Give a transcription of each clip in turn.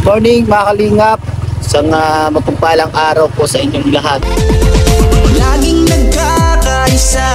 Morning mga kalingap, isang mapagpalang araw po sa inyong lahat. Laging nagkakaisa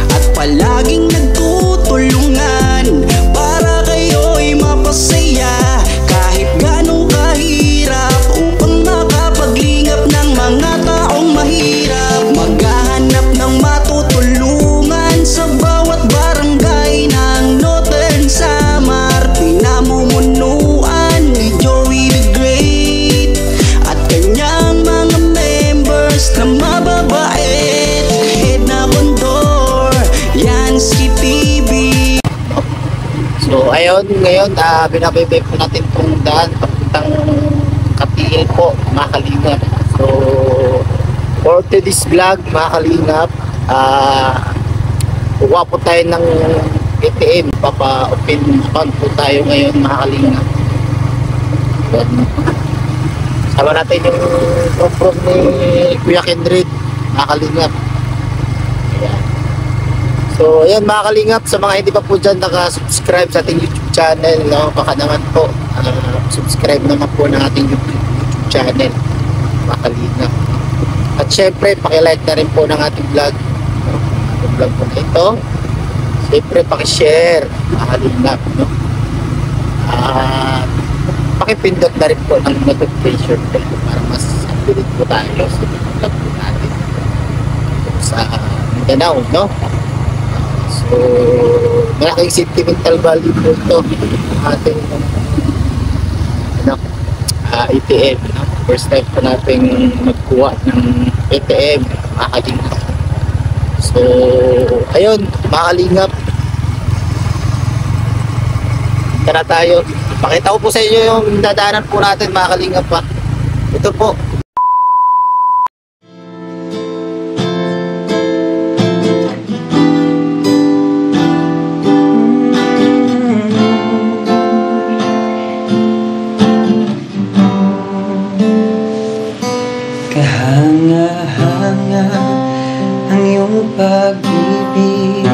at palaging nagtutulungan para kayo'y mapasaya kahit ganong kahirap, upang makapaglingap ng mga taong mahirap. Maghahanap ng matutulungan sa bawat barangay ng Northern Samar. Pinamumunuan ni Joey the Great at kanyang mga members na mababait. Head na kondor, Yansky TV. So ayun, ngayon binabibig po natin itong daan papuntang Kapiil po mga kalingap. So for today's vlog mga kalingap, kuha po tayo ng ATM, papa-open account po tayo ngayon mga kalingap. Sama natin yung from ni Kuya Kendrick mga kalingap. Ayan. So ayan mga kalingap, sa mga hindi pa po dyan naka-subscribe sa ating YouTube channel, no? Baka naman po subscribe naman po ng ating YouTube channel mga kalingap. At syempre pakilike na rin po ng ating vlog, no? Ating vlog po na ito. Syempre pakishare mga kalingap, no? At pakipindot na rin po ng notification bell para mas update po tayo sa vlog po natin sa Mindanao, no? So malaking sentimental value po ito ating ATM, no? First time po natin magkuha ng ATM mga kalingap. So ayun mga kalingap, tara tayo. Pakita ko po sa inyo yung dadaanan po natin mga kalingap pa. Ito po. Kahanga-hanga ang iyong pag-ibig,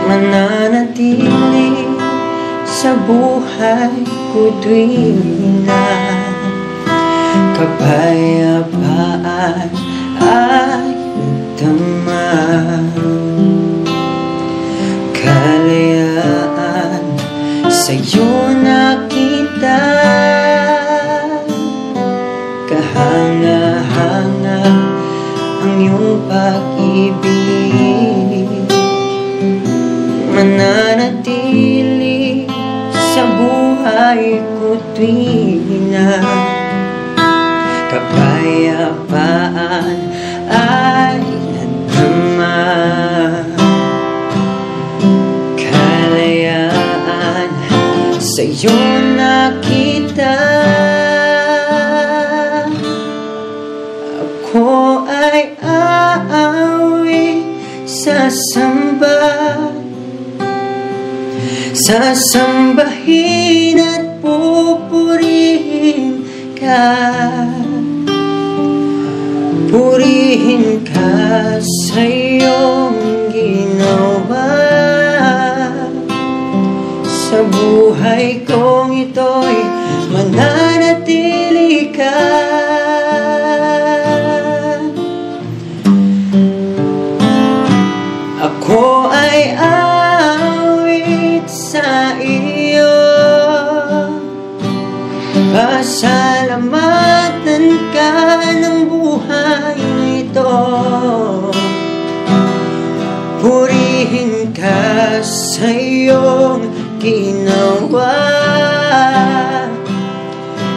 mananatili sa buhay ko tuwing na kapayapaan ay nagdama. Kalayaan sa'yo nakita, kahanga-hanga ang iyong pag-ibig, mananatili sa buhay ko tuwing na kapayapaan ay nadama. Kalayaan sa'yo nakita, ako ay aawi sasambahin at pupurihin ka sa iyong ginawa. Sa buhay kong ito'y mananatili ka. Ako ay awit sa iyo, pasalamatan ka ng buhay ito. Purihin ka sa iyong ginawa.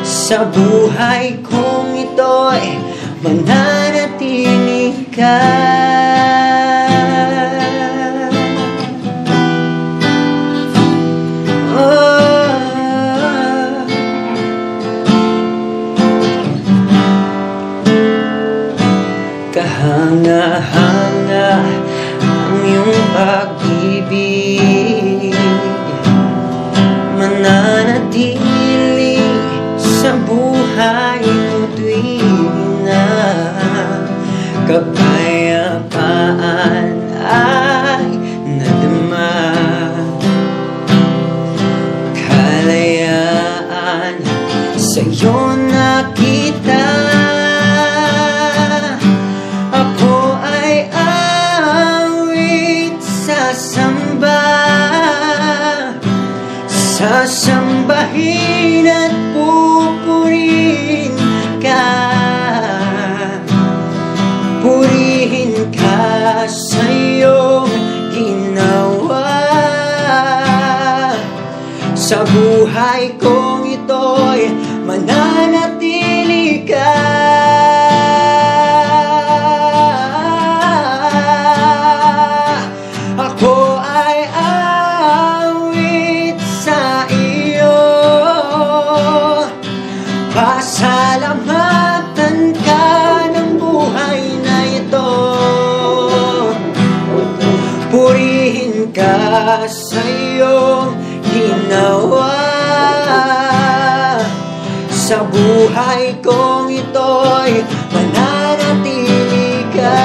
Sa buhay kong ito'y mananatili ka. Kahanga-hanga ang iyong pag-ibig, mananatili sa buhay ko tuwing na kapayapaan ay nadama. sasambahin at pupurihin ka. Purihin ka sa iyong ginawa. Sa buhay kong ito'y mananatili ka. Ako ay awit sa iyo. Pasalamatan ka ng buhay na ito. Purihin ka sa iyong ginawa. Sa buhay kong ito'y mananatili ka.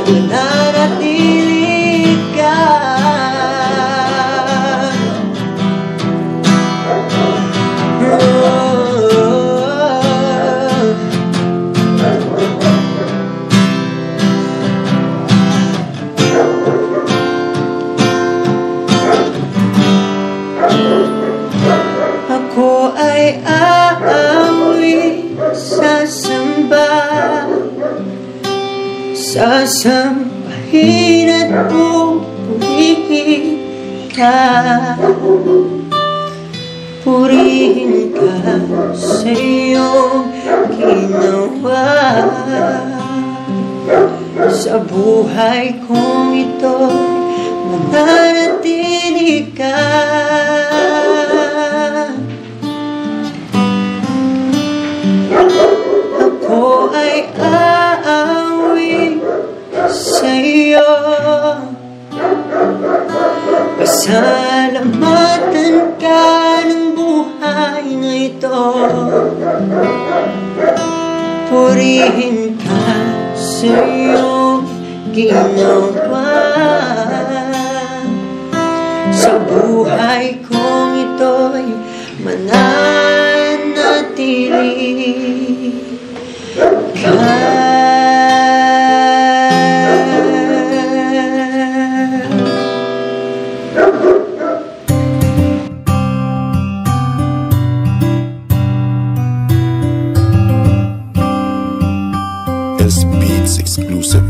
Mananatili ka. Ako ay aawi, sasamba, sasambahin at pupurihin ka. Purihin ka sa iyong ginawa. Sa buhay kong ito'y mananatili ka. Ako ay aawi sa iyo. Pasalamatan ka ng buhay na ito. Purihin ka sa iyong ginawa. Sa buhay kong ito'y mananatili ka. S-Beats exclusive.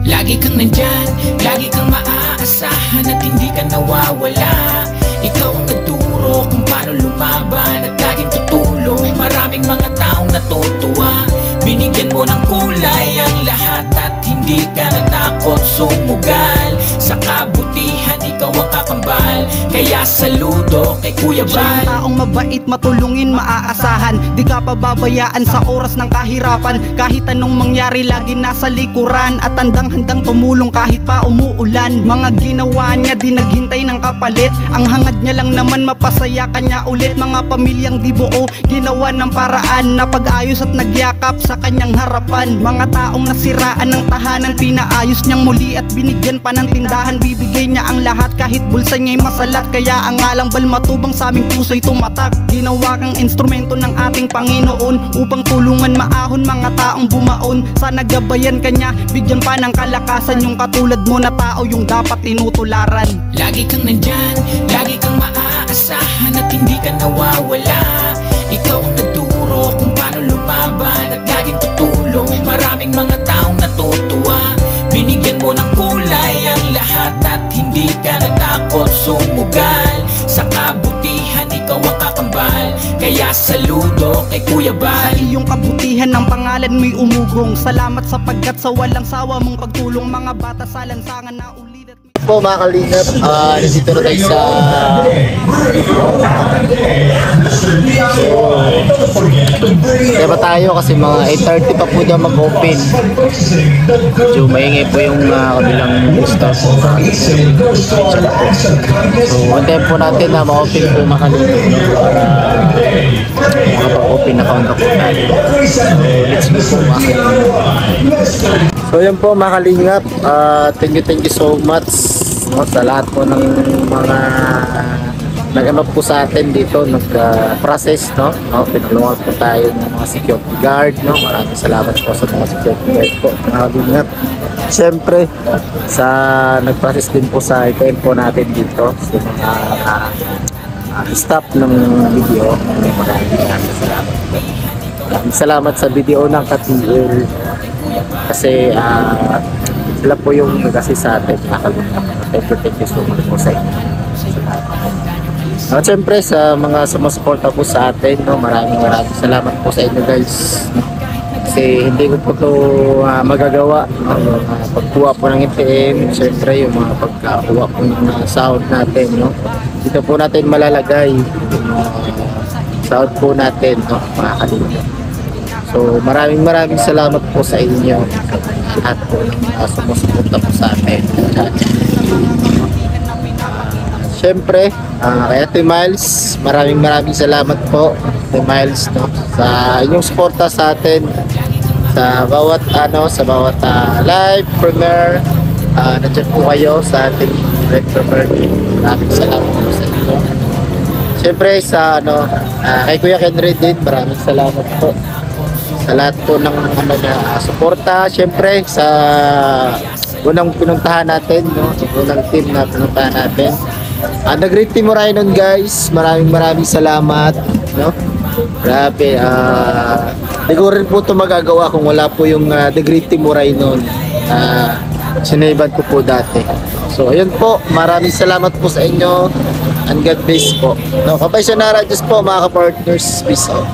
Lagi kang nandyan, lagi kang maaasahan at hindi ka nawawala. Ikaw ang nagturo kung paano lumaban at laging tutulong. Maraming mga taong natutuwa. Binigyan mo ng kulay ang lahat at hindi ka natakot sumugal. Sa kabutihan, ikaw ang kakambal. Kaya saludo kay Kuya Siya Bal. ang taong mabait, matulungin, maaasahan. Di ka pababayaan sa oras ng kahirapan. Kahit anong mangyari, lagi nasa likuran. At handang-handang tumulong kahit pa umuulan. Mga ginawa niya, di naghintay ng kapalit. Ang hangad niya lang naman, mapasaya kanya ulit. Mga pamilyang di buo, ginawa ng paraan. Napag-ayos at nagyakap sa kanyang harapan. Mga taong nasiraan ng tahanan, pinaayos niyang muli at binigyan pa ng tindahan. Bibigay niya ang lahat kahit bulsa niya'y masalat. Kaya ang alang bal matubang sa aming puso'y tumatak. Ginawa kang instrumento ng ating Panginoon upang tulungan maahon mga taong bumaon. Sana gabayan kanya, bigyan pa ng kalakasan yung katulad mo na tao yung dapat tinutularan. Lagi kang nandyan, lagi kang maaasahan at hindi ka nawawala. Ikaw ang nagturo kung paano lumaban at laging tutulong. Maraming mga taong natutuwa. Binigyan mo ng kulay ang lahat at hindi ka natakot sumugal. Sa kabutihan, ikaw ang kakambal. Kaya saludo kay Kuya Sa Bal. iyong kabutihan ng pangalan mo'y umugong. Salamat sapagkat sa walang sawa mong pagtulong. Mga bata sa lansangan na ulit at Po mga kalingap, nandito na tayo sa Diba tayo kasi mga 8:30 pa po daw mag-open. So maingay po yung kabilang staff. So antayin po natin na ma-open po mga kalingap para makapag-open account ako tayo. So let's go po mga kalingap. So yan po mga kalingap, thank you so much sa lahat po ng mga nag-ano po sa atin dito, nag-process, no? Pinulungan po tayo ng mga security guard, no? Maraming salamat po sa mga security guard po, mga kalingap. syempre sa nag-process din po sa item po natin dito sa mga staff ng video. Maraming salamat sa video ng Katigil kasi sila po yung kasi sa atin. Thank you so much po sa inyo. At syempre sa mga sumusuporta po sa atin, no, maraming salamat po sa inyo guys. Kasi hindi ko po ito magagawa. Pagkuha po ng ATM, syempre yung mga pagkakuha po ng sahod natin, no. Dito po natin malalagay yung sahod po natin, no, mga kalingap. So maraming salamat po sa inyo lahat po sumusuporta po sa atin. Siyempre, kay Ate Miles, maraming salamat po Ate Miles, no, sa inyong suporta sa atin sa bawat live premiere. Nandiyan po kayo sa ating live premiere. Maraming salamat po sa inyo. Siyempre sa kay Kuya Henry din, maraming salamat po sa lahat po ng suporta. Siyempre sa unang pinuntahan natin, no, unang team na pinuntahan natin, The Great Team Morainon guys, maraming salamat, no. Grabe, di ko rin po ito magagawa kung wala po yung The Great Team Morainon. Sinayban ko po dati. So ayun po, maraming salamat po sa inyo and God bless po, no. Kapay sa Diyos po mga ka-partners, peace out.